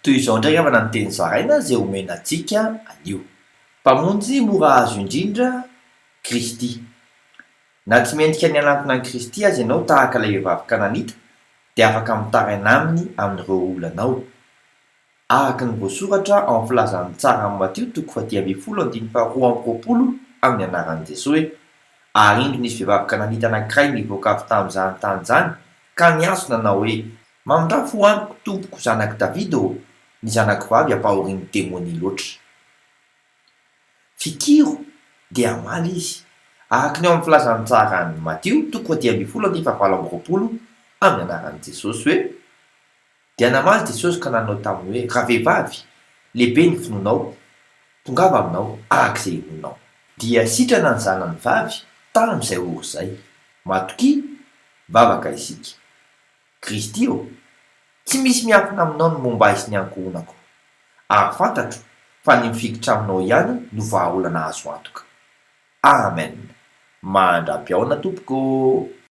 Toy izao ndray avana ny teny zaraina zay omenantsika anio. Mpamonjy mora azo indrindra Kristy. Na tsy mendrika ny anatona an'i Kristy azy ianao tahaka ilay vehivavy Kananita dia afaka mitaraina aminy amin'ireo olanao. Araka ny voasoratra ao amin'ny filazan'ny tsara amin'ny Matio 10:22-23 amin'ny anaran'i Jesosy hoe ary indro nisy vehivavy Kananita anankiray mivoaka avy tamin'izany tany izany ka niantso nanao hoe mamindrafo ho amiko tompoko zanaky Davida ny zanako vavy ampahorian'ny demonia loatra. Fikiro dia maly izy. Araka ny ao amin'ny filazan'ny tsara ny Matio 10:20-20 amin'ny anaran'i Jesosy hoe dia namaly Jesosy ka nanao taminy hoe raha vehivavy lehibe ny finoanao tongava aminao arak'izay honao dia sitrana ny zanany vavy tamin'izay oro izay. Matokia vavaka isika. Kristy tsy misy miankina aminao ny momba azy ny ankohonako ary fantatro fa ny mifikitra aminao ihany no vahaolana azo antoka. Amen. Mandram-piaona tompoko.